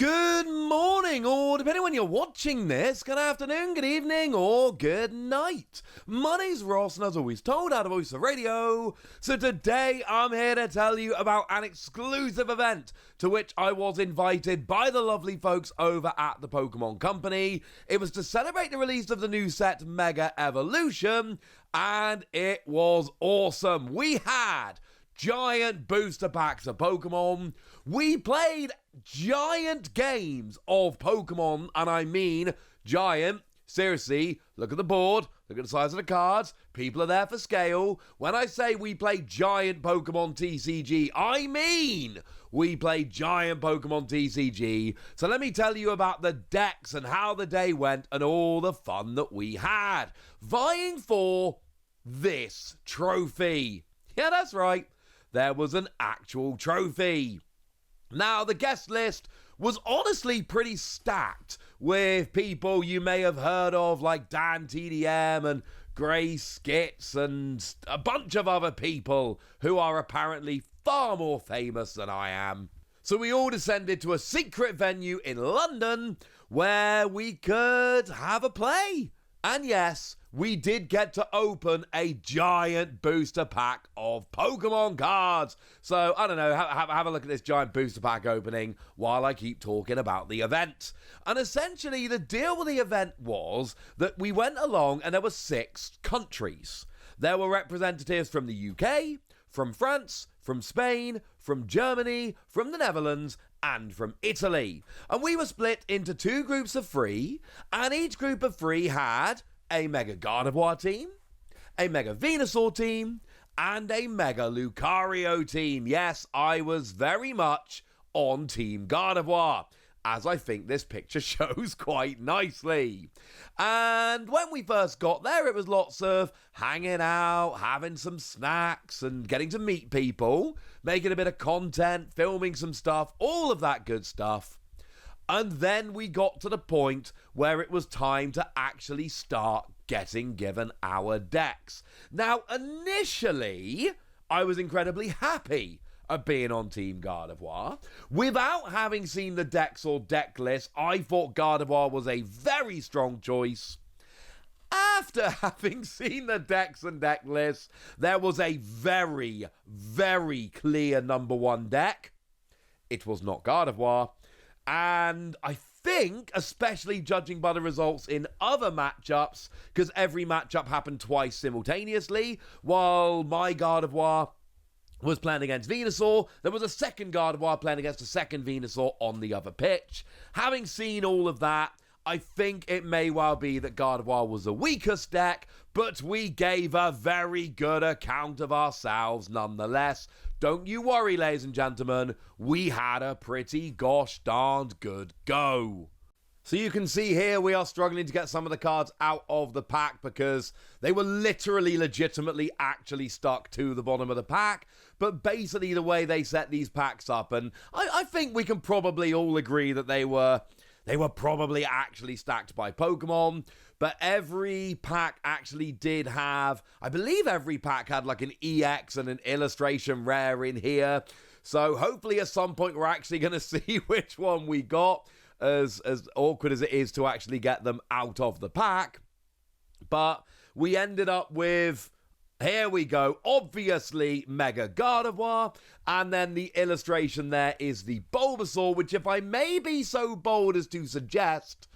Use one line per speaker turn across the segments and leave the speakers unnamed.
Good morning, or depending when you're watching this, good afternoon, good evening, or good night. My name's Ross, and as always told, out of Voice of Radio. So today I'm here to tell you about an exclusive event to which I was invited by the lovely folks over at the Pokemon Company. It was to celebrate the release of the new set Mega Evolution, and it was awesome. We had giant booster packs of Pokemon. We played giant games of Pokemon, and I mean giant. Seriously, look at the board, look at the size of the cards, people are there for scale. When I say we played giant Pokemon TCG, I mean we played giant Pokemon TCG. So let me tell you about the decks and how the day went and all the fun that we had, vying for this trophy. Yeah, that's right. There was an actual trophy. Now, the guest list was honestly pretty stacked with people you may have heard of like Dan TDM and Grey Skits and a bunch of other people who are apparently far more famous than I am. So we all descended to a secret venue in London where we could have a play. And yes, we did get to open a giant booster pack of Pokemon cards. So, I don't know, have a look at this giant booster pack opening while I keep talking about the event. And essentially, the deal with the event was that we went along and there were 6 countries. There were representatives from the UK, from France, from Spain, from Germany, from the Netherlands, and from Italy. And we were split into 2 groups of 3, and each group of 3 had a Mega Gardevoir team, a Mega Venusaur team, and a Mega Lucario team. Yes, I was very much on Team Gardevoir, as I think this picture shows quite nicely. And when we first got there, it was lots of hanging out, having some snacks, and getting to meet people, making a bit of content, filming some stuff, all of that good stuff. And then we got to the point where it was time to actually start getting given our decks. Now, initially, I was incredibly happy of being on Team Gardevoir. Without having seen the decks or deck list, I thought Gardevoir was a very strong choice. After having seen the decks and deck lists, there was a very, very clear number 1 deck. It was not Gardevoir. And I think, especially judging by the results in other matchups, because every matchup happened twice simultaneously, while my Gardevoir was playing against Venusaur, there was a second Gardevoir playing against a second Venusaur on the other pitch. Having seen all of that, I think it may well be that Gardevoir was the weakest deck, but we gave a very good account of ourselves nonetheless. Don't you worry, ladies and gentlemen, we had a pretty gosh darned good go. So you can see here we are struggling to get some of the cards out of the pack because they were literally, legitimately, actually stuck to the bottom of the pack. But basically the way they set these packs up, and I think we can probably all agree that they were probably actually stacked by Pokemon, but every pack actually did have, I believe every pack had like an EX and an illustration rare in here. So hopefully at some point we're actually going to see which one we got, as awkward as it is to actually get them out of the pack. But we ended up with, here we go, obviously Mega Gardevoir, and then the illustration there is the Bulbasaur, which if I may be so bold as to suggest,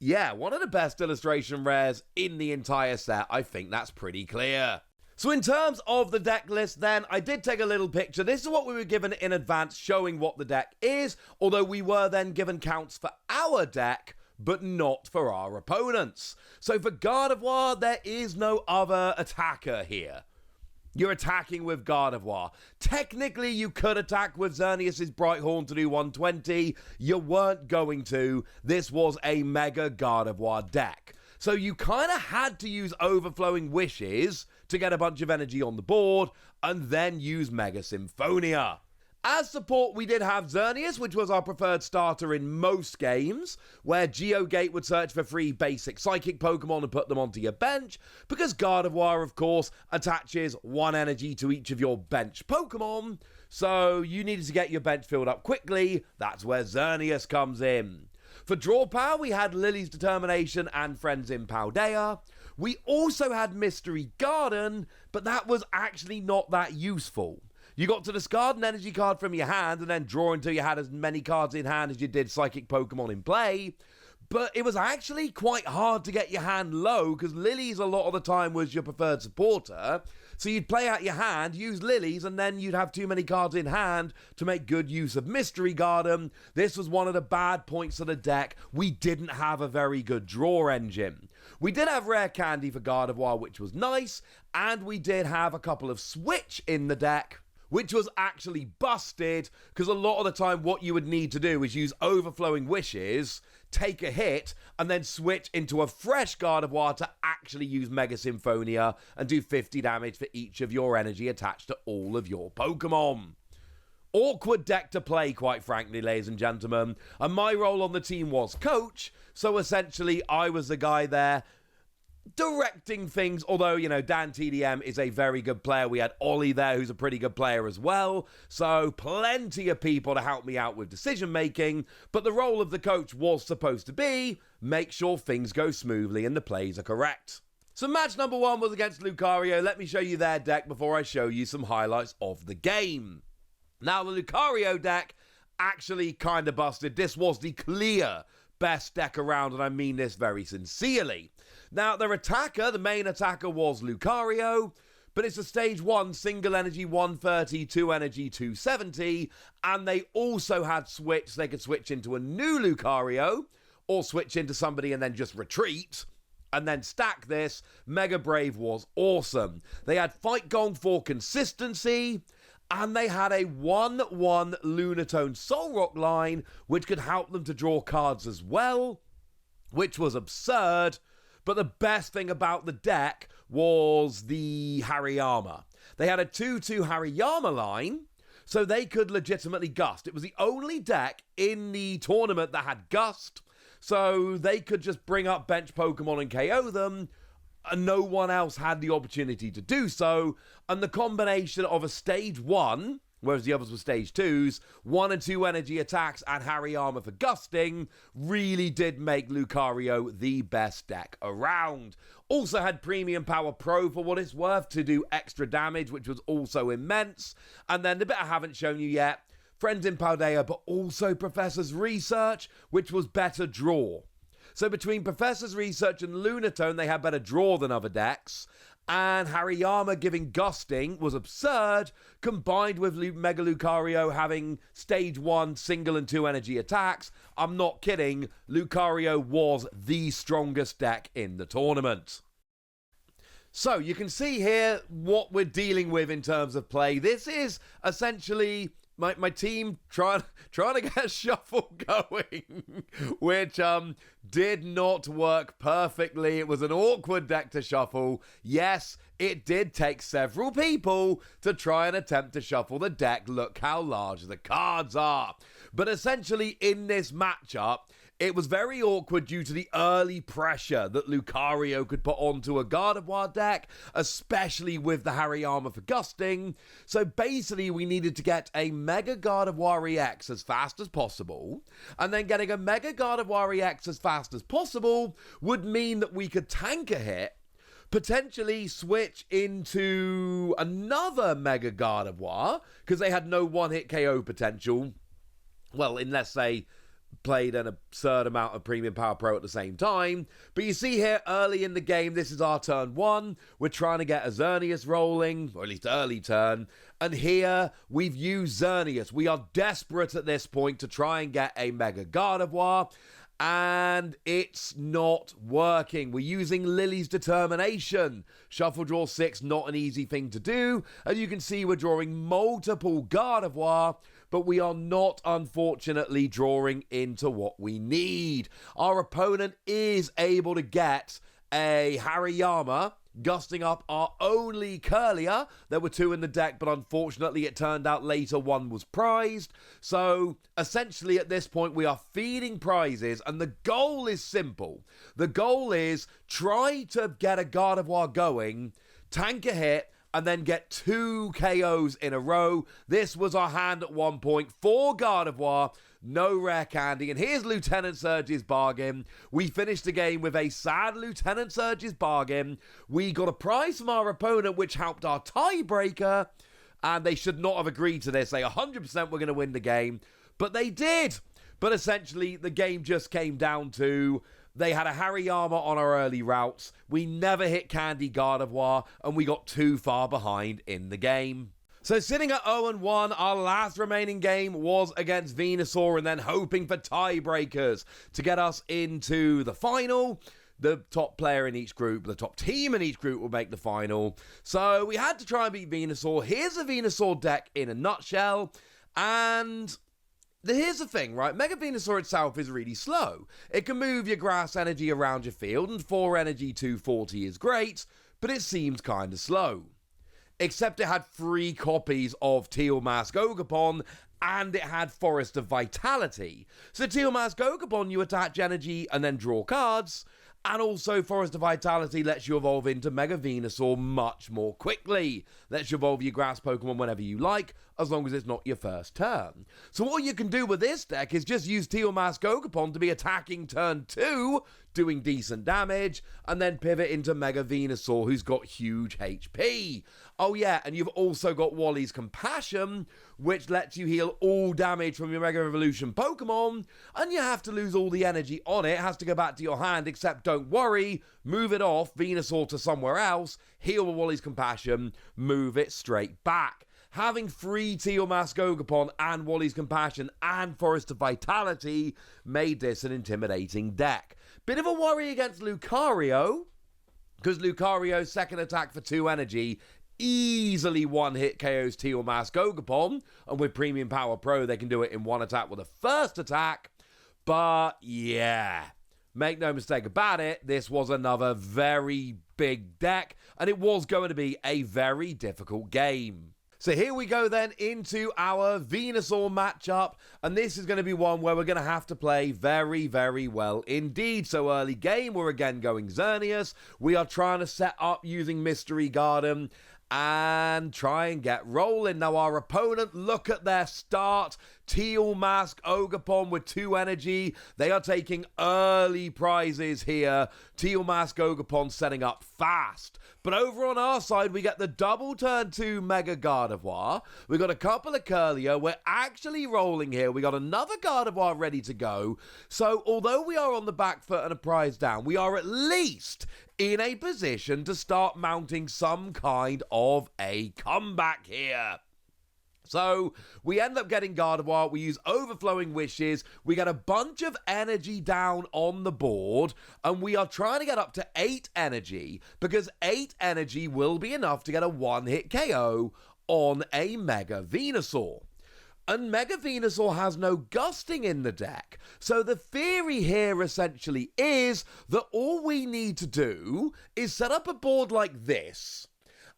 yeah, one of the best illustration rares in the entire set. I think that's pretty clear. So in terms of the deck list then, I did take a little picture. This is what we were given in advance, showing what the deck is, although we were then given counts for our deck, but not for our opponents. So for Gardevoir, there is no other attacker here. You're attacking with Gardevoir. Technically, you could attack with Xerneas' Brighthorn to do 120. You weren't going to. This was a Mega Gardevoir deck. So you kind of had to use Overflowing Wishes to get a bunch of energy on the board, and then use Mega Symphonia. As support, we did have Xerneas, which was our preferred starter in most games, where GeoGate would search for 3 basic Psychic Pokemon and put them onto your bench, because Gardevoir, of course, attaches 1 energy to each of your bench Pokemon, so you needed to get your bench filled up quickly. That's where Xerneas comes in. For draw power, we had Lily's Determination and Friends in Paldea. We also had Mystery Garden, but that was actually not that useful. You got to discard an energy card from your hand and then draw until you had as many cards in hand as you did psychic Pokemon in play. But it was actually quite hard to get your hand low because Lily's a lot of the time was your preferred supporter. So you'd play out your hand, use Lily's, and then you'd have too many cards in hand to make good use of Mystery Garden. This was one of the bad points of the deck. We didn't have a very good draw engine. We did have Rare Candy for Gardevoir, which was nice, and we did have a couple of Switch in the deck, which was actually busted, because a lot of the time what you would need to do is use Overflowing Wishes, take a hit, and then switch into a fresh Gardevoir to actually use Mega Symphonia and do 50 damage for each of your energy attached to all of your Pokemon. Awkward deck to play, quite frankly, ladies and gentlemen, and my role on the team was coach, so essentially I was the guy there directing things, although, you know, Dan TDM is a very good player. We had Ollie there, who's a pretty good player as well, so plenty of people to help me out with decision making, but the role of the coach was supposed to be make sure things go smoothly and the plays are correct. So match number 1 was against Lucario. Let me show you their deck before I show you some highlights of the game. Now, the Lucario deck actually kind of busted. This was the clear best deck around, and I mean this very sincerely. Now, their attacker, the main attacker, was Lucario, but it's a stage 1 single energy 130, 2 energy 270, and they also had switch. They could switch into a new Lucario, or switch into somebody and then just retreat, and then stack this. Mega Brave was awesome. They had Fight Gong for consistency, and they had a 1-1 Lunatone Solrock line, which could help them to draw cards as well, which was absurd. But the best thing about the deck was the Hariyama. They had a 2-2 Hariyama line, so they could legitimately Gust. It was the only deck in the tournament that had Gust, so they could just bring up bench Pokemon and KO them, and no one else had the opportunity to do so. And the combination of a stage 1, whereas the others were stage 2s, 1 and 2 energy attacks and Hariyama for gusting, really did make Lucario the best deck around. Also had Premium Power Pro for what it's worth to do extra damage, which was also immense. And then the bit I haven't shown you yet, Friends in Paldea, but also Professor's Research, which was better draw. So between Professor's Research and Lunatone, they had better draw than other decks. And Hariyama giving gusting was absurd, combined with Mega Lucario having stage 1 single and 2 energy attacks. I'm not kidding, Lucario was the strongest deck in the tournament. So you can see here what we're dealing with in terms of play. This is essentially my team trying to get a shuffle going, which did not work perfectly. It was an awkward deck to shuffle. Yes, it did take several people to try and attempt to shuffle the deck. Look how large the cards are. But essentially in this matchup, it was very awkward due to the early pressure that Lucario could put onto a Gardevoir deck, especially with the Hariyama for gusting. So basically, we needed to get a Mega Gardevoir EX as fast as possible, and then getting a Mega Gardevoir EX as fast as possible would mean that we could tank a hit, potentially switch into another Mega Gardevoir, because they had no one-hit KO potential. Well, unless they played an absurd amount of Premium Power Pro at the same time. But you see here early in the game, this is our turn 1. We're trying to get a Xerneas rolling, or at least early turn. And here we've used Xerneas. We are desperate at this point to try and get a Mega Gardevoir, and it's not working. We're using Lily's Determination. Shuffle draw 6, not an easy thing to do. And you can see we're drawing multiple Gardevoir, but we are not, unfortunately, drawing into what we need. Our opponent is able to get a Hariyama, gusting up our only Curlier. There were 2 in the deck, but unfortunately it turned out later one was prized. So essentially at this point we are feeding prizes, and the goal is simple. The goal is try to get a Gardevoir going, tank a hit, and then get 2 KOs in a row. This was our hand at one point for Gardevoir. No rare candy. And here's Lieutenant Surge's bargain. We finished the game with a sad Lieutenant Surge's bargain. We got a prize from our opponent, which helped our tiebreaker. And they should not have agreed to this. They 100% were going to win the game. But they did. But essentially, the game just came down to they had a Hariyama on our early routes. We never hit Candy Gardevoir. And we got too far behind in the game. So sitting at 0-1, our last remaining game was against Venusaur, and then hoping for tiebreakers to get us into the final. The top player in each group, the top team in each group will make the final. So we had to try and beat Venusaur. Here's a Venusaur deck in a nutshell. And here's the thing, right? Mega Venusaur itself is really slow. It can move your grass energy around your field, and 4 energy 240 is great, but it seems kind of slow. Except it had 3 copies of Teal Mask Ogerpon, and it had Forest of Vitality. So Teal Mask Ogerpon, you attach energy and then draw cards, and also Forest of Vitality lets you evolve into Mega Venusaur much more quickly. Lets you evolve your grass Pokemon whenever you like, as long as it's not your first turn. So what you can do with this deck is just use Teal Mask Ogerpon to be attacking turn 2, doing decent damage, and then pivot into Mega Venusaur, who's got huge HP. Oh yeah, and you've also got Wally's Compassion, which lets you heal all damage from your Mega Evolution Pokemon, and you have to lose all the energy on it. It has to go back to your hand, except don't worry, move it off, Venusaur to somewhere else, heal with Wally's Compassion, move it straight back. Having 3 Teal Mask Ogerpon and Wally's Compassion and Forest of Vitality made this an intimidating deck. Bit of a worry against Lucario, because Lucario's second attack for 2 energy easily one-hit KOs Teal Mask Ogerpon, and with Premium Power Pro they can do it in 1 attack with a first attack. But yeah, make no mistake about it, this was another very big deck, and it was going to be a very difficult game. So here we go then into our Venusaur matchup, and this is going to be one where we're going to have to play very, very well indeed. So early game, we're again going Xerneas. We are trying to set up using Mystery Garden and try and get rolling. Now our opponent, look at their start. Teal Mask Ogerpon with 2 energy. They are taking early prizes here. Teal Mask Ogerpon setting up fast. But over on our side, we get the double turn 2 Mega Gardevoir. We got a couple of Curlier. We're actually rolling here. We got another Gardevoir ready to go. So although we are on the back foot and a prize down, we are at least in a position to start mounting some kind of a comeback here. So we end up getting Gardevoir, we use Overflowing Wishes, we get a bunch of energy down on the board, and we are trying to get up to 8 energy, because 8 energy will be enough to get a one-hit KO on a Mega Venusaur. And Mega Venusaur has no gusting in the deck. So the theory here essentially is that all we need to do is set up a board like this,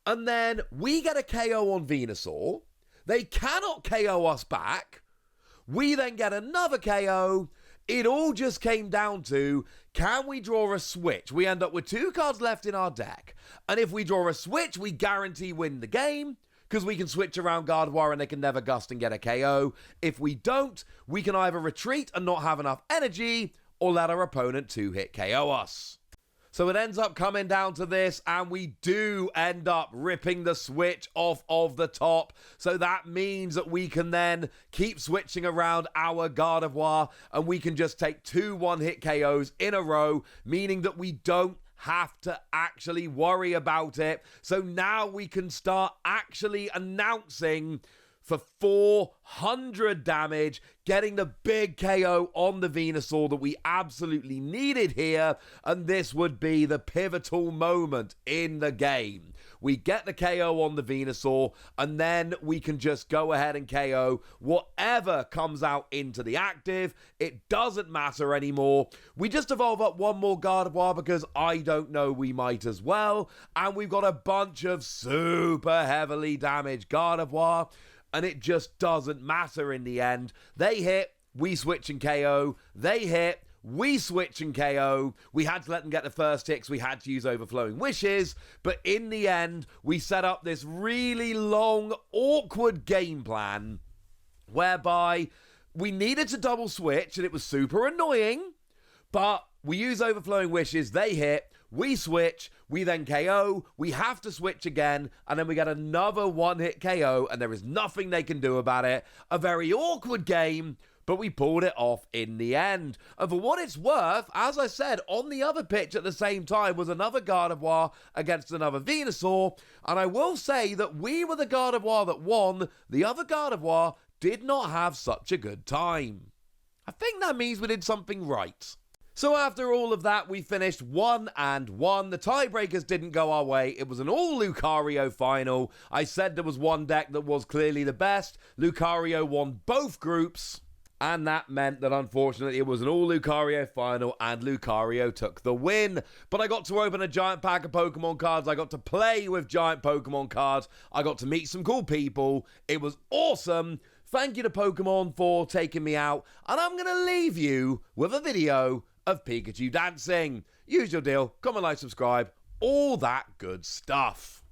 and then we get a KO on Venusaur. They cannot KO us back. We then get another KO. It all just came down to, can we draw a switch? We end up with 2 cards left in our deck. And if we draw a switch, we guarantee win the game, because we can switch around Gardevoir and they can never gust and get a KO. If we don't, we can either retreat and not have enough energy, or let our opponent 2-hit KO us. So it ends up coming down to this, and we do end up ripping the switch off of the top. So that means that we can then keep switching around our Gardevoir, and we can just take 2 one-hit KOs in a row, meaning that we don't have to actually worry about it. So now we can start actually announcing for 400 damage, getting the big KO on the Venusaur that we absolutely needed here, and this would be the pivotal moment in the game. We get the KO on the Venusaur, and then we can just go ahead and KO whatever comes out into the active. It doesn't matter anymore. We just evolve up 1 more Gardevoir, because I don't know, we might as well, and we've got a bunch of super heavily damaged Gardevoir, and it just doesn't matter in the end. They hit, we switch and KO. They hit, we switch and KO. We had to let them get the first hits. We had to use Overflowing Wishes. But in the end, we set up this really long, awkward game plan whereby we needed to double switch, and it was super annoying. But we use Overflowing Wishes. They hit. We switch, we then KO, we have to switch again, and then we get another one-hit KO, and there is nothing they can do about it. A very awkward game, but we pulled it off in the end. And for what it's worth, as I said, on the other pitch at the same time was another Gardevoir against another Venusaur, and I will say that we were the Gardevoir that won. The other Gardevoir did not have such a good time. I think that means we did something right. So after all of that, we finished 1-1. The tiebreakers didn't go our way. It was an all Lucario final. I said there was one deck that was clearly the best. Lucario won both groups. And that meant that, unfortunately, it was an all Lucario final, and Lucario took the win. But I got to open a giant pack of Pokemon cards. I got to play with giant Pokemon cards. I got to meet some cool people. It was awesome. Thank you to Pokemon for taking me out. And I'm going to leave you with a video of Pikachu dancing. Use your deal, comment, like, subscribe, all that good stuff.